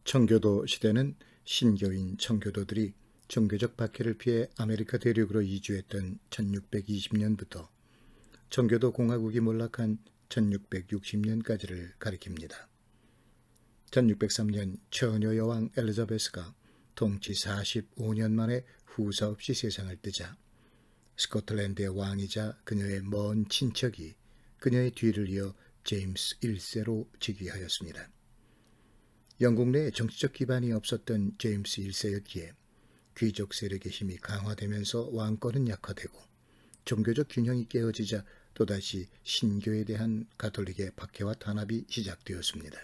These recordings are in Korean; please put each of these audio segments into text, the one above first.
청교도 시대는 신교인 청교도들이 종교적 박해를 피해 아메리카 대륙으로 이주했던 1620년부터 청교도 공화국이 몰락한 1660년까지를 가리킵니다. 1603년 처녀 여왕 엘리자베스가 통치 45년 만에 후사 없이 세상을 뜨자 스코틀랜드의 왕이자 그녀의 먼 친척이 그녀의 뒤를 이어 제임스 1세로 즉위하였습니다. 영국 내에 정치적 기반이 없었던 제임스 1세였기에 귀족 세력의 힘이 강화되면서 왕권은 약화되고 종교적 균형이 깨어지자 또다시 신교에 대한 가톨릭의 박해와 탄압이 시작되었습니다.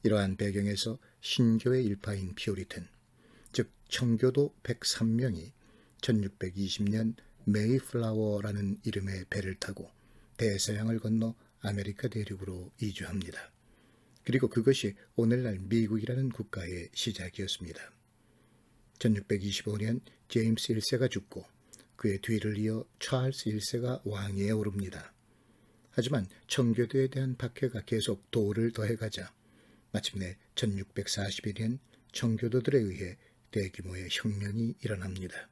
이러한 배경에서 신교의 일파인 피오리튼, 즉 청교도 103명이 1620년 메이플라워라는 이름의 배를 타고 대서양을 건너 아메리카 대륙으로 이주합니다. 그리고 그것이 오늘날 미국이라는 국가의 시작이었습니다. 1625년 제임스 1세가 죽고 그의 뒤를 이어 찰스 1세가 왕위에 오릅니다. 하지만 청교도에 대한 박해가 계속 도를 더해가자 마침내 1641년 청교도들에 의해 대규모의 혁명이 일어납니다.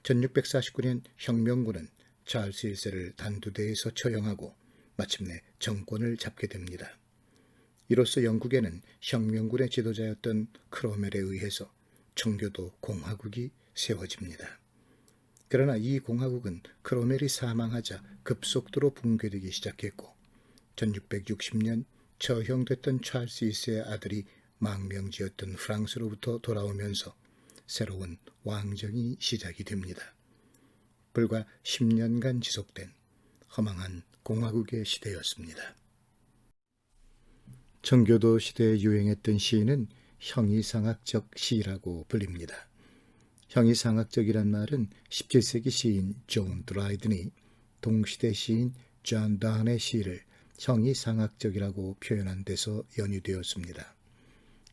1649년 혁명군은 찰스 1세를 단두대에서 처형하고 마침내 정권을 잡게 됩니다. 이로써 영국에는 혁명군의 지도자였던 크로멜에 의해서 청교도 공화국이 세워집니다. 그러나 이 공화국은 크로멜이 사망하자 급속도로 붕괴되기 시작했고 1660년 처형됐던 찰스 2세의 아들이 망명지였던 프랑스로부터 돌아오면서 새로운 왕정이 시작이 됩니다. 불과 10년간 지속된 허망한 공화국의 시대였습니다. 청교도 시대에 유행했던 시는 형이상학적 시라고 불립니다. 형이상학적이란 말은 17세기 시인 존 드라이든이 동시대 시인 존 던의 시를 형이상학적이라고 표현한 데서 연유되었습니다.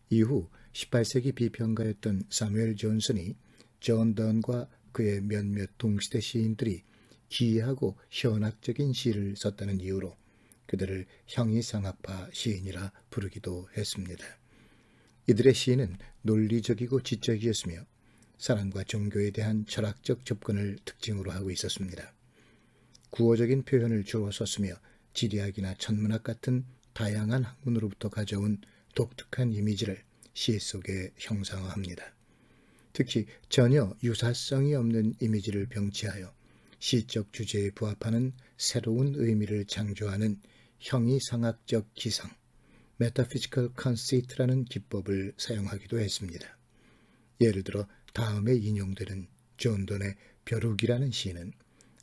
이후 18세기 비평가였던 사무엘 존슨이 존 던과 그의 몇몇 동시대 시인들이 기이하고 현학적인 시를 썼다는 이유로 그들을 형이상학파 시인이라 부르기도 했습니다. 이들의 시는 논리적이고 지적이었으며 사랑과 종교에 대한 철학적 접근을 특징으로 하고 있었습니다. 구어적인 표현을 주로 썼으며 지리학이나 천문학 같은 다양한 학문으로부터 가져온 독특한 이미지를 시 속에 형상화합니다. 특히 전혀 유사성이 없는 이미지를 병치하여 시적 주제에 부합하는 새로운 의미를 창조하는 형이상학적 기상, Metaphysical Conceit라는 기법을 사용하기도 했습니다. 예를 들어 다음에 인용되는 존 던의 벼룩이라는 시는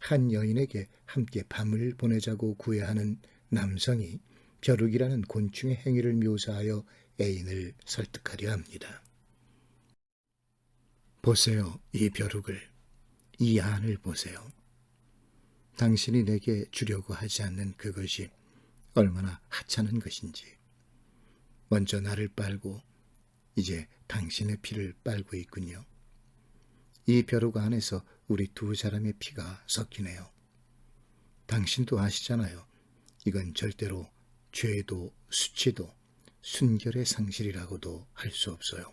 한 여인에게 함께 밤을 보내자고 구애하는 남성이 벼룩이라는 곤충의 행위를 묘사하여 애인을 설득하려 합니다. 보세요, 이 벼룩을, 이 안을 보세요. 당신이 내게 주려고 하지 않는 그것이 얼마나 하찮은 것인지. 먼저 나를 빨고 이제 당신의 피를 빨고 있군요. 이 벼룩 안에서 우리 두 사람의 피가 섞이네요. 당신도 아시잖아요. 이건 절대로 죄도 수치도 순결의 상실이라고도 할 수 없어요.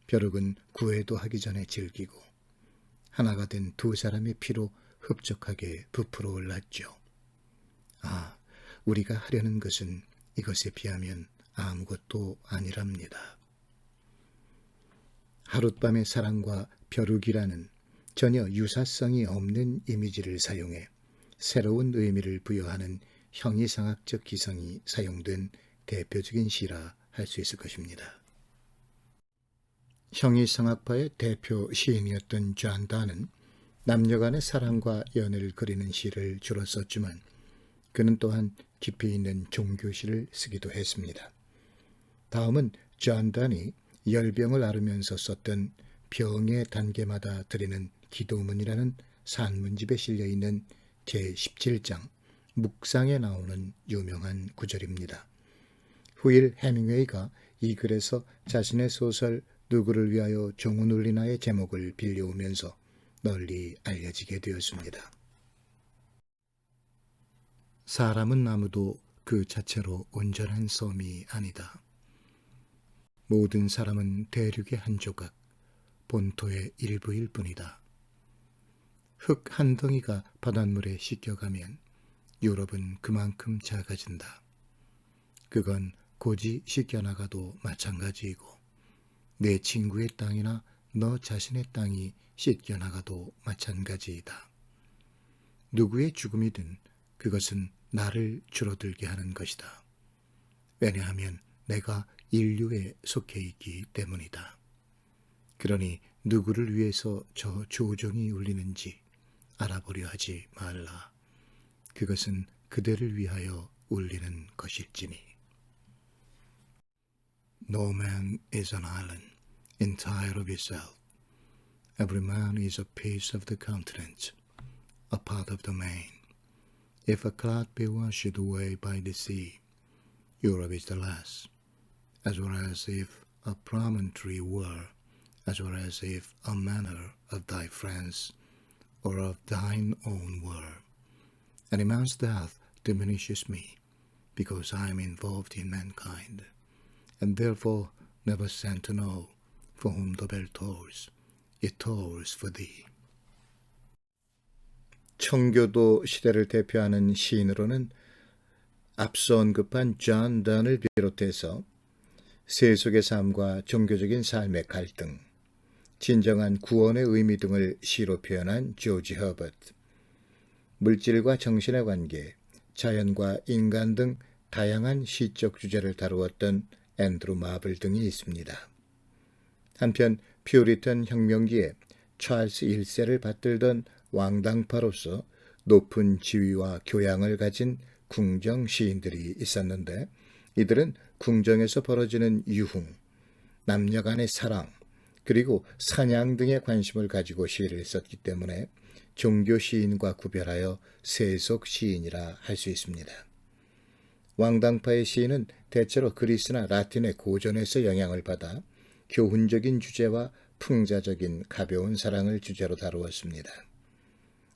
벼룩은 구애도 하기 전에 질기고 하나가 된 두 사람의 피로 흡족하게 부풀어 올랐죠. 아, 우리가 하려는 것은 이것에 비하면 아무것도 아니랍니다. 하룻밤의 사랑과 벼룩이라는 전혀 유사성이 없는 이미지를 사용해 새로운 의미를 부여하는 형이상학적 기성이 사용된 대표적인 시라 할 수 있을 것입니다. 형이상학파의 대표 시인이었던 존 던은 남녀 간의 사랑과 연애를 그리는 시를 주로 썼지만 그는 또한 깊이 있는 종교시를 쓰기도 했습니다. 다음은 존 던이 열병을 앓으면서 썼던 병의 단계마다 드리는 기도문이라는 산문집에 실려있는 제17장 묵상에 나오는 유명한 구절입니다. 후일 해밍웨이가 이 글에서 자신의 소설 누구를 위하여 종은 울리나의 제목을 빌려오면서 널리 알려지게 되었습니다. 사람은 아무도 그 자체로 온전한 섬이 아니다. 모든 사람은 대륙의 한 조각, 본토의 일부일 뿐이다. 흙 한 덩이가 바닷물에 씻겨가면 유럽은 그만큼 작아진다. 그건 고지 씻겨나가도 마찬가지이고 내 친구의 땅이나 너 자신의 땅이 씻겨나가도 마찬가지이다. 누구의 죽음이든 그것은 나를 줄어들게 하는 것이다. 왜냐하면 내가 인류에 속해 있기 때문이다. 그러니 누구를 위해서 저 조종이 울리는지 알아보려 하지 말라. 그것은 그대를 위하여 울리는 것일지니. No man is an island, entire of itself. Every man is a piece of the continent, a part of the main. If a cloud be washed away by the sea, Europe is the last, as well as if a promontory were, as well as if a manor of thy friends, or of thine own were. Any man's death diminishes me, because I am involved in mankind, and therefore never sent to know for whom the bell tolls. It tolls for thee. 청교도 시대를 대표하는 시인으로는 앞서 언급한 존 던을 비롯해서 세속의 삶과 종교적인 삶의 갈등, 진정한 구원의 의미 등을 시로 표현한 조지 허버트, 물질과 정신의 관계, 자연과 인간 등 다양한 시적 주제를 다루었던 앤드루 마블 등이 있습니다. 한편 퓨리턴 혁명기에 찰스 1세를 받들던 왕당파로서 높은 지위와 교양을 가진 궁정 시인들이 있었는데 이들은 궁정에서 벌어지는 유흥, 남녀 간의 사랑, 그리고 사냥 등에 관심을 가지고 시를 썼기 때문에 종교 시인과 구별하여 세속 시인이라 할 수 있습니다. 왕당파의 시인은 대체로 그리스나 라틴의 고전에서 영향을 받아 교훈적인 주제와 풍자적인 가벼운 사랑을 주제로 다루었습니다.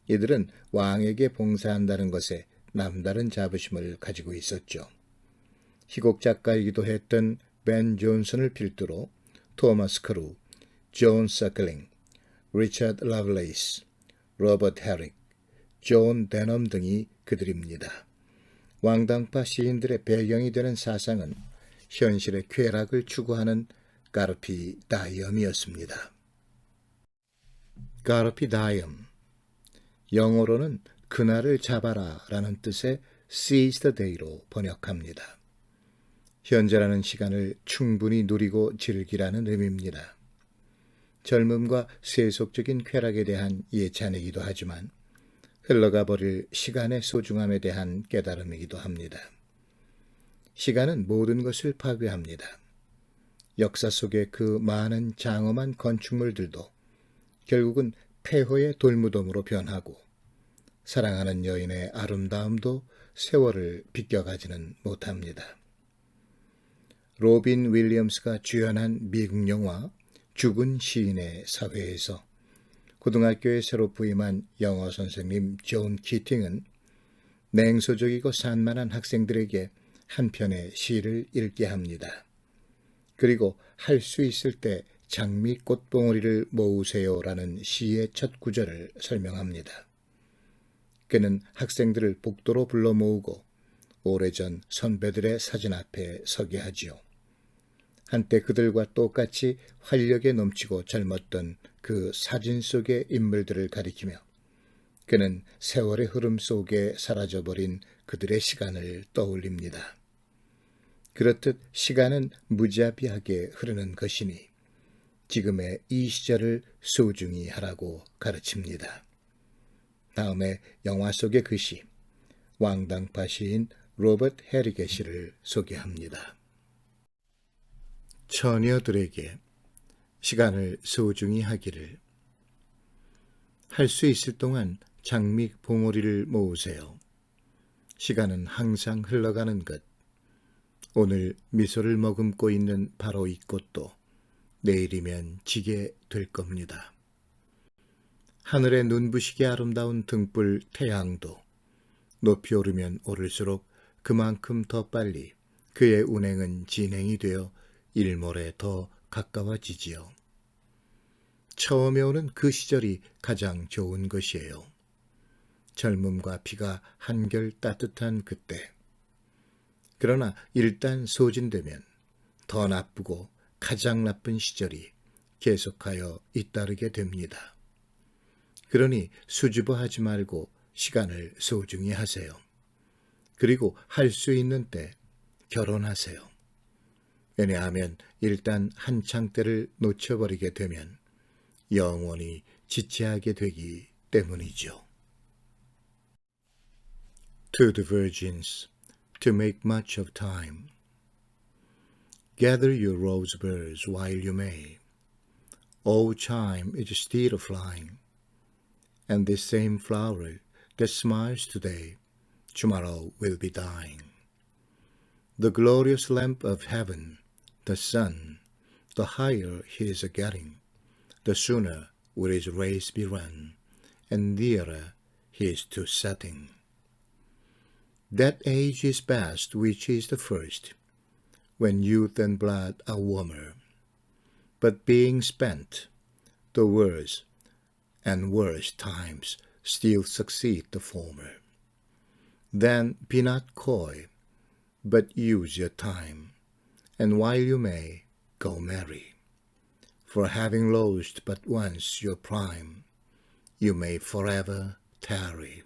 이들은 왕에게 봉사한다는 것에 남다른 자부심을 가지고 있었죠. 희곡 작가이기도 했던 벤 존슨을 필두로 토마스 크루, 존 서클링, 리처드 러블레이스, 로버트 헤릭, 존 데넘 등이 그들입니다. 왕당파 시인들의 배경이 되는 사상은 현실의 쾌락을 추구하는 카르피 다이엄이었습니다. 카르피 다이엄, 영어로는 그날을 잡아라 라는 뜻의 seize the day로 번역합니다. 현재라는 시간을 충분히 누리고 즐기라는 의미입니다. 젊음과 세속적인 쾌락에 대한 예찬이기도 하지만 흘러가 버릴 시간의 소중함에 대한 깨달음이기도 합니다. 시간은 모든 것을 파괴합니다. 역사 속의 그 많은 장엄한 건축물들도 결국은 폐허의 돌무덤으로 변하고 사랑하는 여인의 아름다움도 세월을 비껴가지는 못합니다. 로빈 윌리엄스가 주연한 미국 영화 죽은 시인의 사회에서 고등학교에 새로 부임한 영어 선생님 존 키팅은 냉소적이고 산만한 학생들에게 한 편의 시를 읽게 합니다. 그리고 할 수 있을 때 장미 꽃봉오리를 모으세요라는 시의 첫 구절을 설명합니다. 그는 학생들을 복도로 불러 모으고 오래전 선배들의 사진 앞에 서게 하지요. 한때 그들과 똑같이 활력에 넘치고 젊었던 그 사진 속의 인물들을 가리키며 그는 세월의 흐름 속에 사라져버린 그들의 시간을 떠올립니다. 그렇듯 시간은 무자비하게 흐르는 것이니 지금의 이 시절을 소중히 하라고 가르칩니다. 다음에 영화 속의 그 시, 왕당파 시인 로버트 헤릭의 시를 소개합니다. 처녀들에게 시간을 소중히 하기를. 할 수 있을 동안 장미 봉오리를 모으세요. 시간은 항상 흘러가는 것. 오늘 미소를 머금고 있는 바로 이 꽃도 내일이면 지게 될 겁니다. 하늘에 눈부시게 아름다운 등불 태양도 높이 오르면 오를수록 그만큼 더 빨리 그의 운행은 진행이 되어 일몰에 더 가까워지지요. 처음에 오는 그 시절이 가장 좋은 것이에요. 젊음과 피가 한결 따뜻한 그때. 그러나 일단 소진되면 더 나쁘고 가장 나쁜 시절이 계속하여 잇따르게 됩니다. 그러니 수줍어하지 말고 시간을 소중히 하세요. 그리고 할 수 있는 때 결혼하세요. 왜냐하면 일단 한창 때를 놓쳐버리게 되면 영원히 지체하게 되기 때문이죠. To the virgins, to make much of time. Gather your rosebuds while you may. All time is still a-flying, and this same flower that smiles today, tomorrow will be dying. The glorious lamp of heaven, the sun, the higher he is a-getting, the sooner will his race be run, and nearer he is to setting. That age is best which is the first, when youth and blood are warmer. But being spent, the worse and worse times still succeed the former. Then be not coy, but use your time, and while you may, go marry. For having lost but once your prime, you may forever tarry.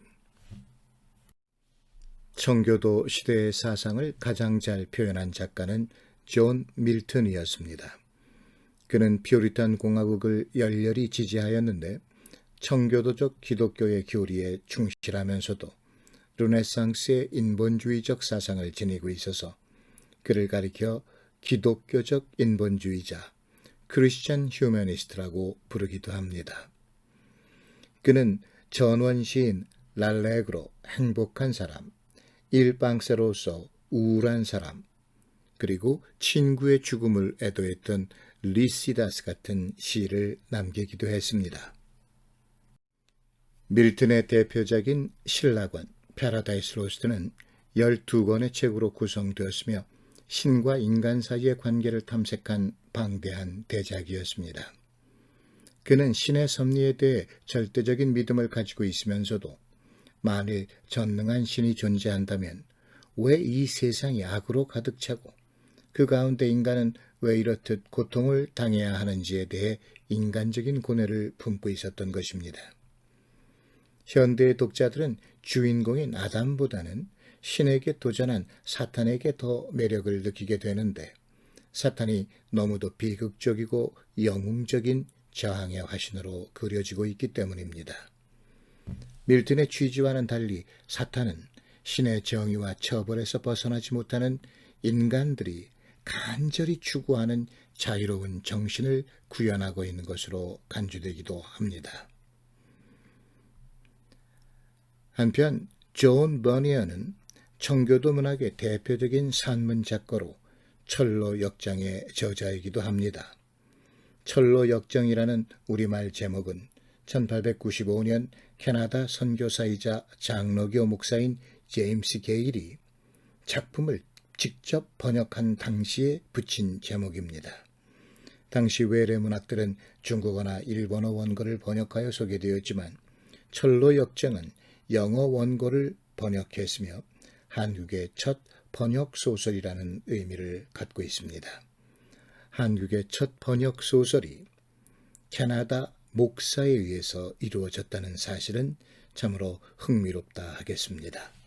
청교도 시대의 사상을 가장 잘 표현한 작가는 존 밀턴이었습니다. 그는 퓨리탄 공화국을 열렬히 지지하였는데 청교도적 기독교의 교리에 충실하면서도 르네상스의 인본주의적 사상을 지니고 있어서 그를 가리켜 기독교적 인본주의자, 크리스천 휴머니스트라고 부르기도 합니다. 그는 전원 시인 랄레그로 행복한 사람, 일방세로서 우울한 사람, 그리고 친구의 죽음을 애도했던 리시다스 같은 시를 남기기도 했습니다. 밀턴의 대표작인 신라권 패러다이스 로스트는 12권의 책으로 구성되었으며 신과 인간 사이의 관계를 탐색한 방대한 대작이었습니다. 그는 신의 섭리에 대해 절대적인 믿음을 가지고 있으면서도 만일 전능한 신이 존재한다면 왜 이 세상이 악으로 가득 차고 그 가운데 인간은 왜 이렇듯 고통을 당해야 하는지에 대해 인간적인 고뇌를 품고 있었던 것입니다. 현대의 독자들은 주인공인 아담보다는 신에게 도전한 사탄에게 더 매력을 느끼게 되는데 사탄이 너무도 비극적이고 영웅적인 저항의 화신으로 그려지고 있기 때문입니다. 밀턴의 취지와는 달리 사탄은 신의 정의와 처벌에서 벗어나지 못하는 인간들이 간절히 추구하는 자유로운 정신을 구현하고 있는 것으로 간주되기도 합니다. 한편 존 버니어는 청교도 문학의 대표적인 산문 작가로 철로 역정의 저자이기도 합니다. 철로 역정이라는 우리말 제목은 1895년 캐나다 선교사이자 장로교 목사인 제임스 게일이 작품을 직접 번역한 당시에 붙인 제목입니다. 당시 외래 문학들은 중국어나 일본어 원고를 번역하여 소개되었지만 철로 역정은 영어 원고를 번역했으며 한국의 첫 번역 소설이라는 의미를 갖고 있습니다. 한국의 첫 번역 소설이 캐나다 목사에 의해서 이루어졌다는 사실은 참으로 흥미롭다 하겠습니다.